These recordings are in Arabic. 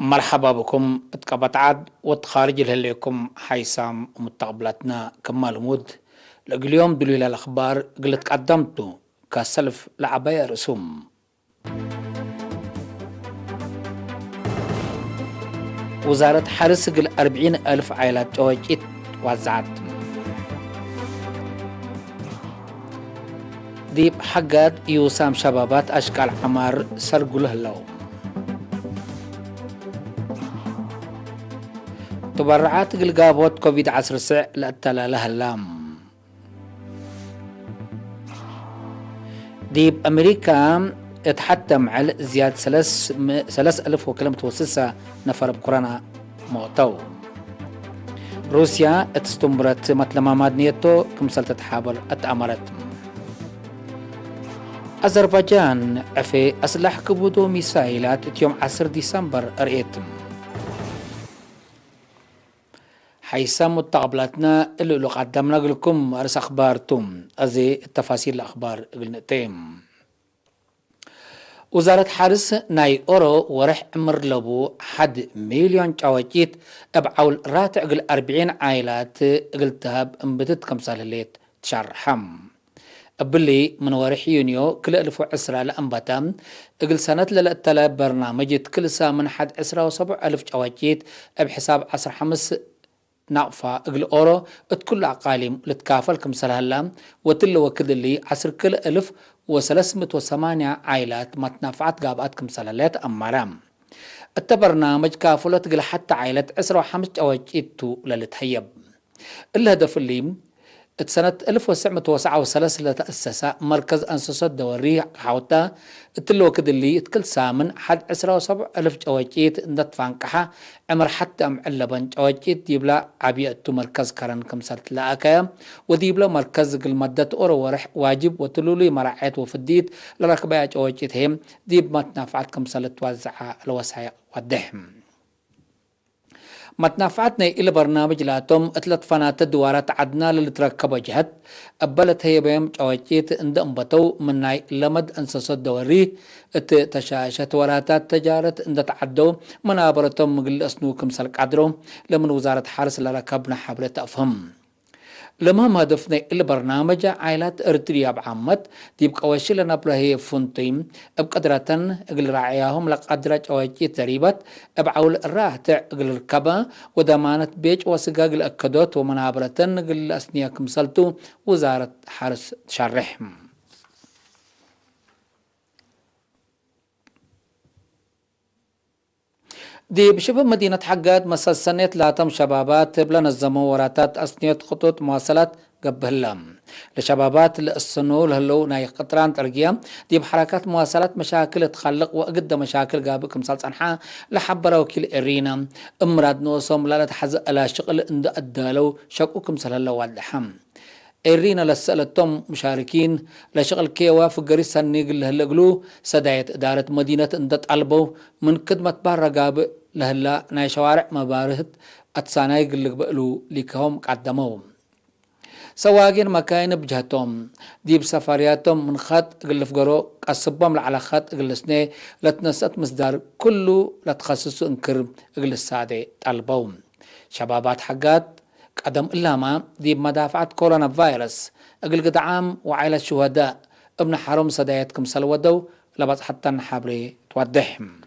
مرحبا بكم اتقبط عاد وتخارج لكم حيسام متقبلاتنا كمال مود اليوم دليل الأخبار قلت قدمتو كسلف لعباية رسوم. وزارة حرس قل 40,000 عائلات جواجيت وزعت. ديب حقات يوسام شبابات أشكال عمار سرقله له. تبرعات قلقابوت كوفيد 19 لأتلا لها اللام. ديب أمريكا اتحتم على زيادة 3,000 وكلمة وسسة نفر بكورونا موتو. روسيا اتستمرت مثل ما مادنيتو كمسل تتحابل اتأمرت. أذربيجان عفي أسلح كبودو ميسايلات يوم 10 ديسمبر رئيتم. حيسام متقبلاتنا اللي قدمنا لكم رس أخبارتم أزي التفاصيل الأخبار قلنتهم. وزارة حرس ناي أورو ورح عمر لبو 1,000,000 جواجيت أبعول راتع قل 40 عائلات قلتهاب انبتت كمسال الليت تشرحم. أبلي من ورح يونيو كل 1010 لأنبتام قل سنة للأتلا برنامج كل سا من 17,000 جواجيت بحساب 15 ناقفة اقل اورو اتكل عقاليم لتكافل كمسال هلام وتل وكد اللي 10,308 عائلات ما تنافعت قابات كمسال هلات أمارام. التبرنامج كافلة تقل حتى عائلة 15 جواجيتو للتهيب. الهدف اللي سنة 1939 لتأسس مركز أنسوسات دوري حوتا اتلو كد اللي اتكل سامن 17,000 جواجيت ندفانكحة عمر حتى معلبا جواجيت ديبلا عبيئتو مركز كارن كمسالت لأكايا وديبلا مركز قل مدة أورو ورح واجب وتلولي مراعيت وفديد لركبايا جواجيت هم ديب ما تنافعت كمسالت وزعها الوسعي والدحم. ما تنافعتنا إلى برنامج لاتم أتلت فنات الدوارات عدنا للتركب جهت أبلت هي بيم جواجيت اند انبتو من ناي لمد أنساسات دوري تشاشت وراتات تجارت اند تعدو منابرتهم مقل أسنوكم سلك عدرو لمن وزارة حارس لركبنا حبلة أفهم. لمهم هدفنا البرنامج عائلات ارتريا بعمت ديبك أوشي لنا بلهي فنتيم بقدرتن اقل راعياهم لقدرة أوجي تريبت ابعول الراهتع اقل الكبا ودمانة بيج وسقاق الأكدوت ومنابرتن اقل أسنيا كمسلتو وزارة حرس شرحم. دي بشبه مدينة حقات مسال سنة لاتم شبابات بلا نظموا وراتات أسنية خطوط مواصلات قبهلام لشبابات السنو لهلو ناي قطران ترقيا دي بحركات مواصلات مشاكل تخلق وقد مشاكل قابل كمسال صنحا لحبرا وكيل إرينا امراد نوصم لا تحزق على شغل اند أدالو شكو كمسال هلو والدحم. إرينا لسألتهم مشاركين لشغل كيوا في قريسا نيقل لهلقلو سداية إدارة مدينة اندت ألبو من خدمة بارقاب لهلا ناي شوارع مبارهت أتساناي قلق بقلو ليكهم قدموهم. سواقين مكاين بجهتهم ديب سفارياتهم من خط قلف قرو قصبهم على خط قلسني لتنسات مصدر كله لتخصصوا انكر قلس سادة طلبوهم. شبابات حقات قدم إلا ما دي مدافعة كورونا فيروس أقل قد عام وعائلة شهداء ابن حرم صدايتكم سلودو لبس حتى نحابري توضحهم.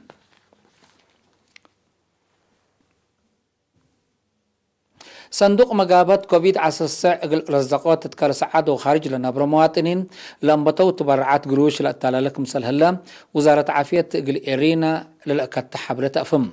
صندوق مقابات كوفيد 19 أقل رزقات تذكر سعادة وخارج لنبر مواطنين لنبطو تبرعات قروش لأتالالكم سلهلا وزارة عافية أقل إيرينا للأكد تحبرة أفم.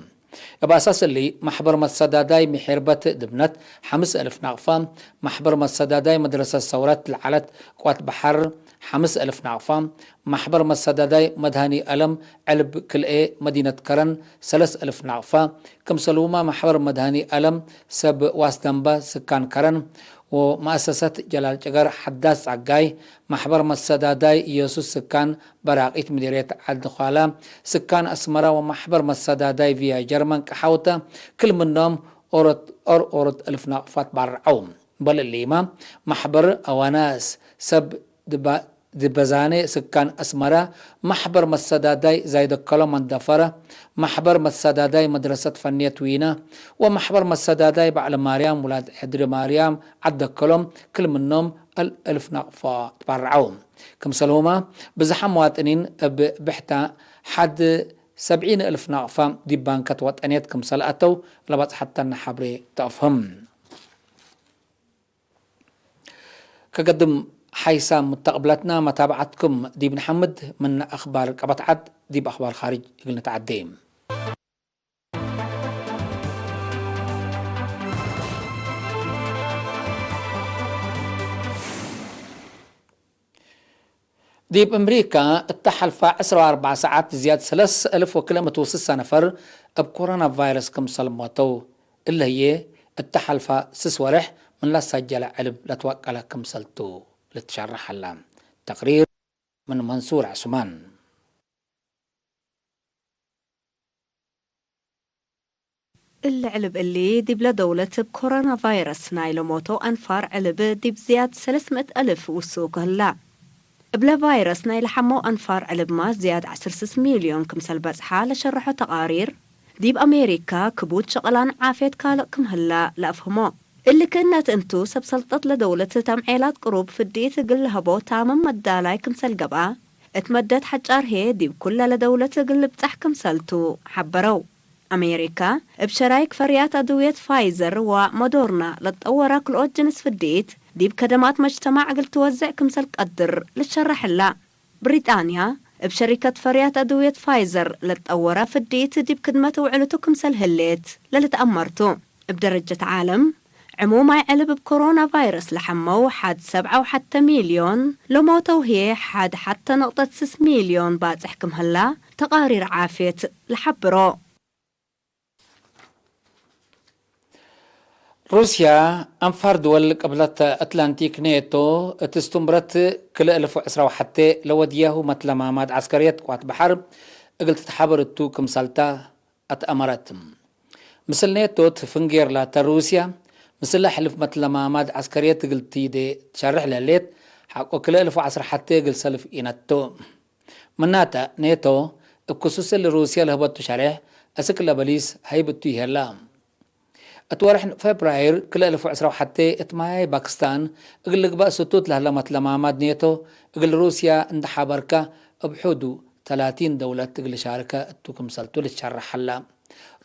يبقى أساس اللي محبر مصداداي محربة دبنت 5,000 ناقفة محبر مصداداي مدرسة الثورات العلت قوات بحر 5,000 ناقفة محبر مصداداي مدهاني ألم علب كل مدينة كرن 3,000 ناقفة كم سلومة محبر مدهاني ألم سب واسدنبا سكان كرن ومؤسسة جلال جقر حداث عقاي محبر مسداداي يسوس سكان براقيت مديرية عد خالة سكان أسمرة ومحبر مسداداي فيا جرمن كحوتة كل منهم أورد 1,000 ناقفات برعوم بل الليما محبر أواناس سب دي بزاني سكان أسمرة محبر مسداداي زايد الكلام مندفرة محبر مسداداي مدرسة فنية وينا ومحبر مسداداي بعل مريم ولاد حدر مريم عد الكلام كل منهم الألف نقفة تبرعوهم كم سلوما بزحم مواطنين بحتا حد 70,000 نقفة دي بانكات وطنيات كم سلقتو لبات حتى نحبري تفهم كقدم حيسا متقبلتنا متابعتكم دي بن حمد من أخبار قبط عد دي بأخبار خارج قلنا تعديم دي بأمريكا التحلفة 14 ساعات زيادة 3,000 وكلمة وسس نفر بكورونا فيروس كم سلموتو اللي هي التحلفة سس ورح من لا سجل علب لا توكل كم سلتو لتشرح اللام تقرير من منصور عثمان العلب اللي دي بلا دولة بكورونا فيروس نايلو موتو أنفار علب دي بزياد 300,000 وسوق هلا بلا فيروس نايل حمو أنفار علب ما زياد 10 مليون كمسل بزحة لشرحو تقارير دي بأمريكا كبوت شغلان عافيت كالكم هلا لأفهمو اللي كانت انتو سبسلطت لدولة تمعيلات قروب في الديت قل هبو تامم مدالاي كمسل قبعة اتمدد حجار هي دي بكل لدولة قل بتح كمسلتو حبرو أمريكا بشرايك فريات أدوية فايزر ومودورنا لتطورا كل أوجنس في الديت دي بكدمات مجتمع قل توزع كمسل قدر للشرح لا بريطانيا بشركة فريات أدوية فايزر لتطورا في الديت دي بكدمات وعلتو كمسل هليت للتأمرتو بدرجة عالم عموما علب بكورونا فيروس لحمو حد 7 وحتى مليون لو موتو هي حد حتى نقطة 6 مليون باتحكم هلا تقارير عافية لحبرو روسيا أنفار دول قبلت أتلانتيك نيتو تستمرت كل 1010 حتى لودياه مثل مامات عسكرية قوات بحر قلت تحبرتو كمسالتا أتأمرت مثل نيتو تفنجير لا روسيا مثل حلف مثل مامات عسكرية قلتي دي تشرح لليت حقو كل 1010 حتى قل سلف إنتو مناتا نيتو بخصوص روسيا لهبتو شرح أسك لبليس هيبتو هلا اتورح فبراير كل 1010 حتى اتماي باكستان اقلق بقى ستوت لهلمت لماماد نيتو اقل روسيا اند حبركة بحدو 30 دولة اقل شاركة اتوكم سلتو لتشرح هلا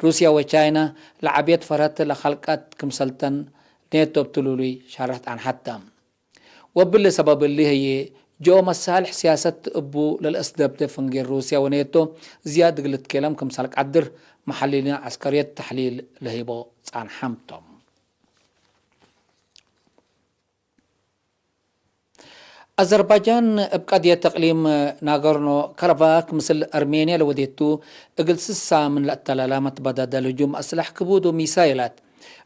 روسيا وچاينا لعبيت فرات لخلقات كمسلتن نيتو بتلولي شارحت عن حتى وباللي سبب اللي هي جو مسالح سياسة ابو للاسداب تفنجير روسيا ونيتو زيادة قلت كلام كمسالك عدر محللين عسكرية تحليل لهيبو عن حمتم أذربيجان بقضية تقليم ناغورنو كاراباخ مثل أرمينيا لوديتو اقل سسا من التلالامة بدد الهجوم أسلح كبود وميسايلات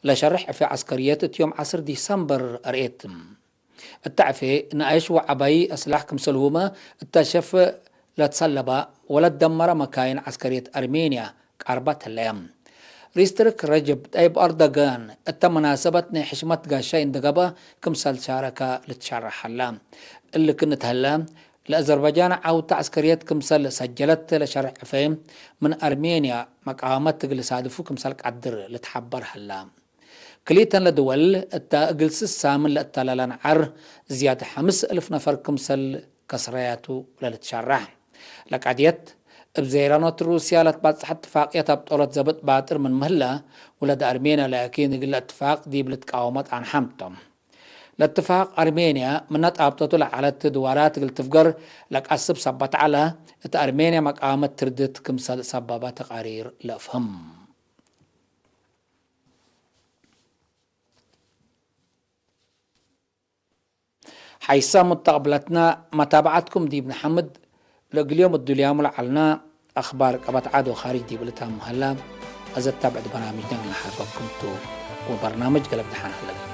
لشرح في عسكريات يوم 10 ديسمبر أرئيت التعفي نايش وعباي أسلح كمسلهما التشف لا تسلبا ولا تدمر مكاين عسكرية أرمينيا كاربات الأيام ريسترك رجب طيب أردوغان التمناسبة حشمة قاشين دقبا كمسال شاركة لتشرح هلا اللي كنت هلا لأذربيجان عاوت عسكريات كمسال سجلت لشرح فهم من أرمينيا مقامات لسادفو كمسال قدر لتحبر هلا كليتا لدول التاقلس السامن لأتلالان عر زيادة 5,000 نفر كمسال كسرياتو للتشرح لك عديت بزيرانات روسيا لتبصح اتفاقية بطولة زبط باطر من مهلا ولد أرمينيا لكن يقول اتفاق دي بلتقاومات عن حمتم الاتفاق أرمينيا منات أبطتو على التدوارات اللي تفقر لك أسب صبت على أرمينيا مقامت تردت كمسال سبابات تقارير لأفهم حيث متقبلتنا متابعتكم دي بن حمد اليوم الدوليام لعلنا أخبار قبط عاد وخارج دي بلتها مهلا أزد تابعد برامج دنجل حربكم تو وبرنامج قلب دحان هلا